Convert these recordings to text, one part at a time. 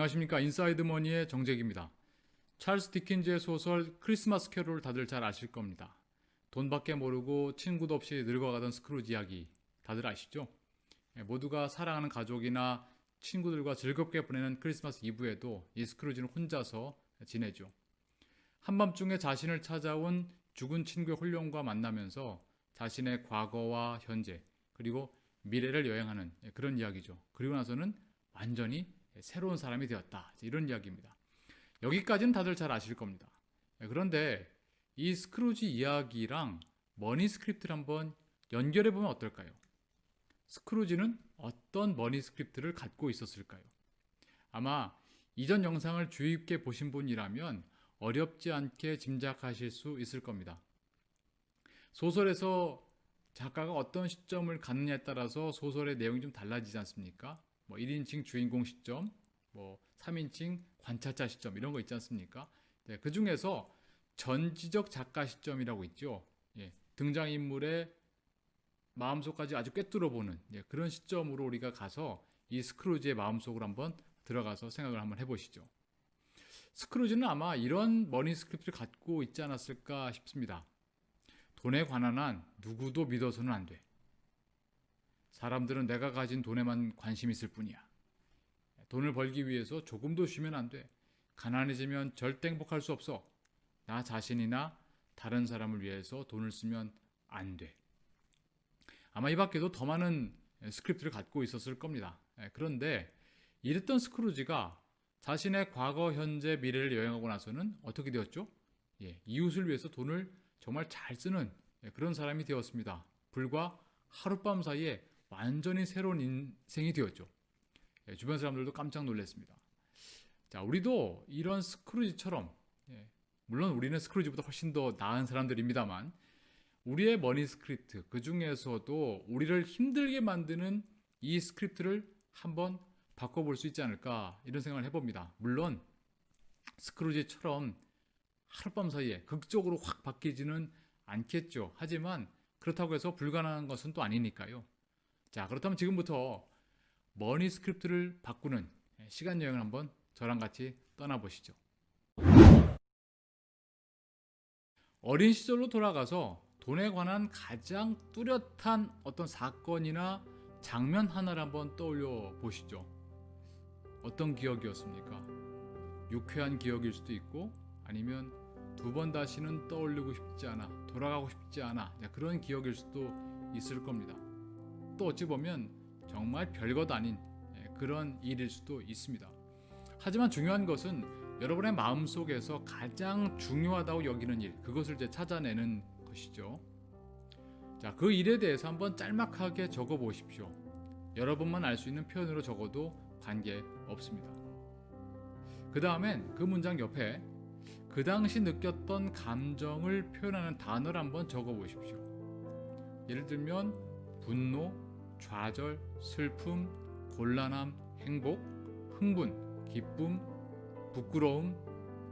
안녕하십니까. 인사이드 머니의 정재기입니다. 찰스 디킨즈의 소설 크리스마스 캐롤 다들 잘 아실 겁니다. 돈밖에 모르고 친구도 없이 늙어가던 스크루지 이야기 다들 아시죠? 모두가 사랑하는 가족이나 친구들과 즐겁게 보내는 크리스마스 이브에도 이 스크루지는 혼자서 지내죠. 한밤중에 자신을 찾아온 죽은 친구의 혼령과 만나면서 자신의 과거와 현재 그리고 미래를 여행하는 그런 이야기죠. 그리고 나서는 완전히 새로운 사람이 되었다. 이런 이야기입니다. 여기까지는 다들 잘 아실 겁니다. 그런데 이 스크루지 이야기랑 머니 스크립트를 한번 연결해 보면 어떨까요? 스크루지는 어떤 머니 스크립트를 갖고 있었을까요? 아마 이전 영상을 주의 깊게 보신 분이라면 어렵지 않게 짐작하실 수 있을 겁니다. 소설에서 작가가 어떤 시점을 갖느냐에 따라서 소설의 내용이 좀 달라지지 않습니까? 1인칭 주인공 시점, 3인칭 관찰자 시점 이런 거 있지 않습니까? 네, 그 중에서 전지적 작가 시점이라고 있죠. 등장인물의 마음속까지 아주 꿰뚫어보는 그런 시점으로 우리가 가서 이 스크루지의 마음속으로 한번 들어가서 생각을 한번 해보시죠. 스크루지는 아마 이런 머니 스크립트를 갖고 있지 않았을까 싶습니다. 돈에 관한 한 누구도 믿어서는 안 돼. 사람들은 내가 가진 돈에만 관심이 있을 뿐이야. 돈을 벌기 위해서 조금도 쉬면 안 돼. 가난해지면 절대 행복할 수 없어. 나 자신이나 다른 사람을 위해서 돈을 쓰면 안 돼. 아마 이 밖에도 더 많은 스크립트를 갖고 있었을 겁니다. 그런데 이랬던 스크루지가 자신의 과거, 현재, 미래를 여행하고 나서는 어떻게 되었죠? 이웃을 위해서 돈을 정말 잘 쓰는 그런 사람이 되었습니다. 불과 하룻밤 사이에 완전히 새로운 인생이 되었죠. 주변 사람들도 깜짝 놀랐습니다. 자, 우리도 이런 스크루지처럼, 물론 우리는 스크루지보다 훨씬 더 나은 사람들입니다만, 우리의 머니 스크립트, 그 중에서도 우리를 힘들게 만드는 이 스크립트를 한번 바꿔볼 수 있지 않을까, 이런 생각을 해봅니다. 물론 스크루지처럼 하룻밤 사이에 극적으로 확 바뀌지는 않겠죠. 하지만 그렇다고 해서 불가능한 것은 또 아니니까요. 자, 그렇다면 지금부터 머니 스크립트를 바꾸는 시간 여행을 한번 저랑 같이 떠나보시죠. 어린 시절로 돌아가서 돈에 관한 가장 뚜렷한 어떤 사건이나 장면 하나를 한번 떠올려 보시죠. 어떤 기억이었습니까? 유쾌한 기억일 수도 있고 아니면 두 번 다시는 떠올리고 싶지 않아, 돌아가고 싶지 않아, 그런 기억일 수도 있을 겁니다. 또 어찌 보면 정말 별것 아닌 그런 일일 수도 있습니다. 하지만 중요한 것은 여러분의 마음속에서 가장 중요하다고 여기는 일, 그것을 이제 찾아내는 것이죠. 자, 그 일에 대해서 한번 짤막하게 적어 보십시오. 여러분만 알 수 있는 표현으로 적어도 관계 없습니다. 그 다음엔 그 문장 옆에 그 당시 느꼈던 감정을 표현하는 단어를 한번 적어 보십시오. 예를 들면 분노, 좌절, 슬픔, 곤란함, 행복, 흥분, 기쁨, 부끄러움,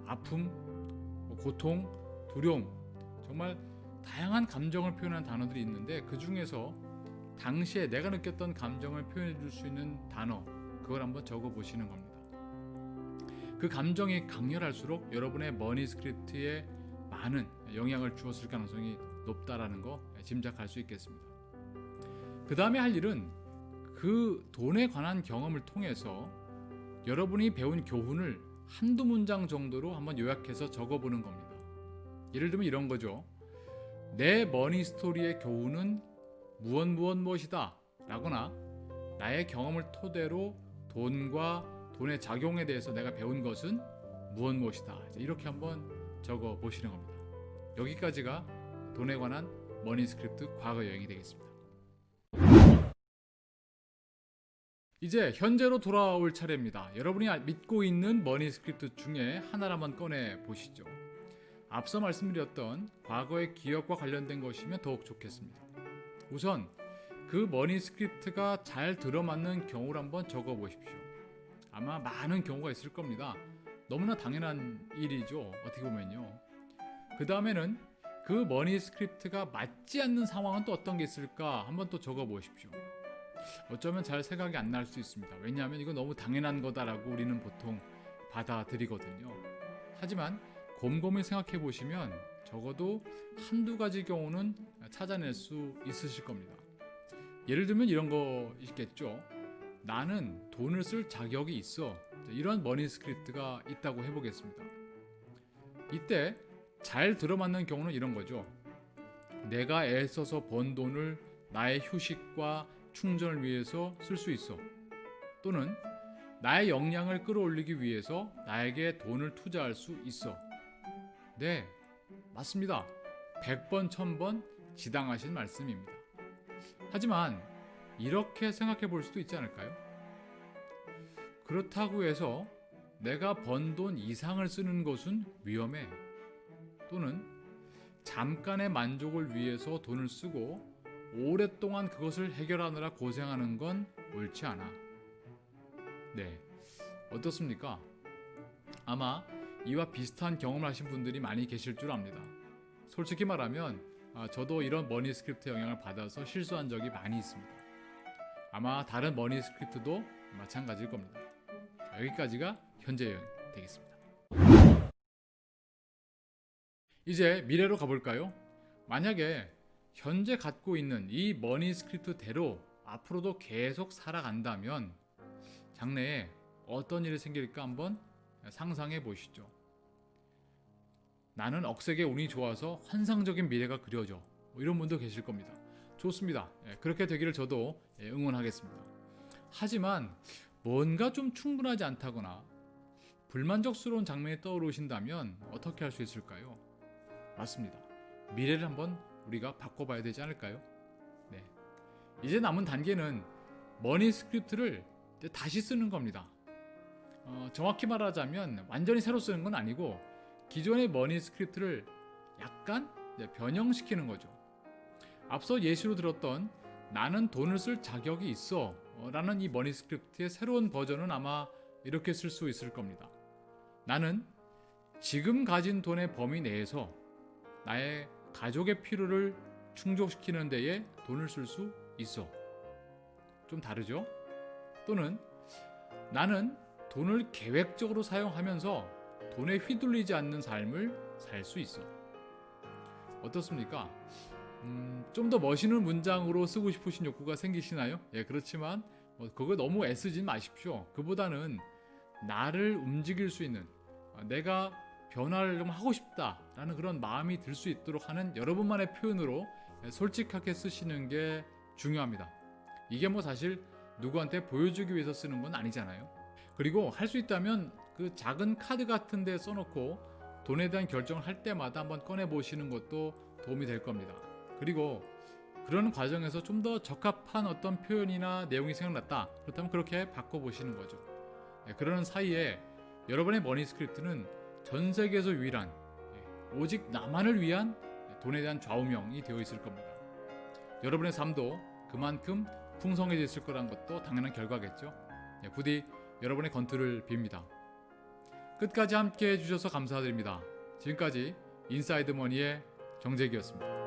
아픔, 고통, 두려움, 정말 다양한 감정을 표현하는 단어들이 있는데 그 중에서 당시에 내가 느꼈던 감정을 표현해 줄 수 있는 단어, 그걸 한번 적어 보시는 겁니다. 그 감정이 강렬할수록 여러분의 머니 스크립트에 많은 영향을 주었을 가능성이 높다라는 거 짐작할 수 있겠습니다. 그 다음에 할 일은 그 돈에 관한 경험을 통해서 여러분이 배운 교훈을 한두 문장 정도로 한번 요약해서 적어보는 겁니다. 예를 들면 이런 거죠. 내 머니 스토리의 교훈은 무엇이다 라거나 나의 경험을 토대로 돈과 돈의 작용에 대해서 내가 배운 것은 무엇이다, 이렇게 한번 적어 보시는 겁니다. 여기까지가 돈에 관한 머니 스크립트 과거 여행이 되겠습니다. 이제 현재로 돌아올 차례입니다. 여러분이 믿고 있는 머니 스크립트 중에 하나를 한번 꺼내 보시죠. 앞서 말씀드렸던 과거의 기억과 관련된 것이면 더욱 좋겠습니다. 우선 그 머니 스크립트가 잘 들어맞는 경우를 한번 적어 보십시오. 아마 많은 경우가 있을 겁니다. 너무나 당연한 일이죠. 어떻게 보면요. 그 다음에는 그 머니 스크립트가 맞지 않는 상황은 또 어떤 게 있을까 한번 또 적어 보십시오. 어쩌면 잘 생각이 안 날 수 있습니다. 왜냐하면 이거 너무 당연한 거다라고 우리는 보통 받아들이거든요. 하지만 곰곰이 생각해 보시면 적어도 한두 가지 경우는 찾아낼 수 있으실 겁니다. 예를 들면 이런 거 있겠죠. 나는 돈을 쓸 자격이 있어. 이런 머니 스크립트가 있다고 해보겠습니다. 이때 잘 들어맞는 경우는 이런 거죠. 내가 애써서 번 돈을 나의 휴식과 충전을 위해서 쓸 수 있어. 또는 나의 역량을 끌어올리기 위해서 나에게 돈을 투자할 수 있어. 네, 맞습니다. 100번, 1000번 지당하신 말씀입니다. 하지만 이렇게 생각해 볼 수도 있지 않을까요? 그렇다고 해서 내가 번 돈 이상을 쓰는 것은 위험해. 또는 잠깐의 만족을 위해서 돈을 쓰고 오랫동안 그것을 해결하느라 고생하는 건 옳지 않아. 네, 어떻습니까? 아마 이와 비슷한 경험을 하신 분들이 많이 계실 줄 압니다. 솔직히 말하면 저도 이런 머니 스크립트 영향을 받아서 실수한 적이 많이 있습니다. 아마 다른 머니 스크립트도 마찬가지일 겁니다. 자, 여기까지가 현재 여행 되겠습니다. 이제 미래로 가볼까요? 만약에 현재 갖고 있는 이 머니 스크립트대로 앞으로도 계속 살아간다면 장래에 어떤 일이 생길까 한번 상상해 보시죠. 나는 억세게 운이 좋아서 환상적인 미래가 그려져. 이런 분도 계실 겁니다. 좋습니다. 그렇게 되기를 저도 응원하겠습니다. 하지만 뭔가 좀 충분하지 않다거나 불만족스러운 장면이 떠오르신다면 어떻게 할 수 있을까요? 맞습니다. 미래를 한번 우리가 바꿔봐야 되지 않을까요? 네. 이제 남은 단계는 머니 스크립트를 이제 다시 쓰는 겁니다. 정확히 말하자면 완전히 새로 쓰는 건 아니고 기존의 머니 스크립트를 약간 변형시키는 거죠. 앞서 예시로 들었던 나는 돈을 쓸 자격이 있어 라는 이 머니 스크립트의 새로운 버전은 아마 이렇게 쓸 수 있을 겁니다. 나는 지금 가진 돈의 범위 내에서 나의 가족의 필요를 충족시키는 데에 돈을 쓸 수 있어. 좀 다르죠? 또는 나는 돈을 계획적으로 사용하면서 돈에 휘둘리지 않는 삶을 살 수 있어. 어떻습니까? 좀 더 멋있는 문장으로 쓰고 싶으신 욕구가 생기시나요? 예, 그렇지만 그거 너무 애쓰진 마십시오. 그보다는 나를 움직일 수 있는 내가 변화를 좀 하고 싶다라는 그런 마음이 들 수 있도록 하는 여러분만의 표현으로 솔직하게 쓰시는 게 중요합니다. 이게 뭐 사실 누구한테 보여주기 위해서 쓰는 건 아니잖아요. 그리고 할 수 있다면 그 작은 카드 같은 데 써놓고 돈에 대한 결정을 할 때마다 한번 꺼내보시는 것도 도움이 될 겁니다. 그리고 그런 과정에서 좀 더 적합한 어떤 표현이나 내용이 생각났다. 그렇다면 그렇게 바꿔보시는 거죠. 그러는 사이에 여러분의 머니 스크립트는 전 세계에서 유일한 오직 나만을 위한 돈에 대한 좌우명이 되어 있을 겁니다. 여러분의 삶도 그만큼 풍성해졌을 거란 것도 당연한 결과겠죠. 부디 여러분의 건투를 빕니다. 끝까지 함께 해주셔서 감사드립니다. 지금까지 인사이드 머니의 정재기였습니다.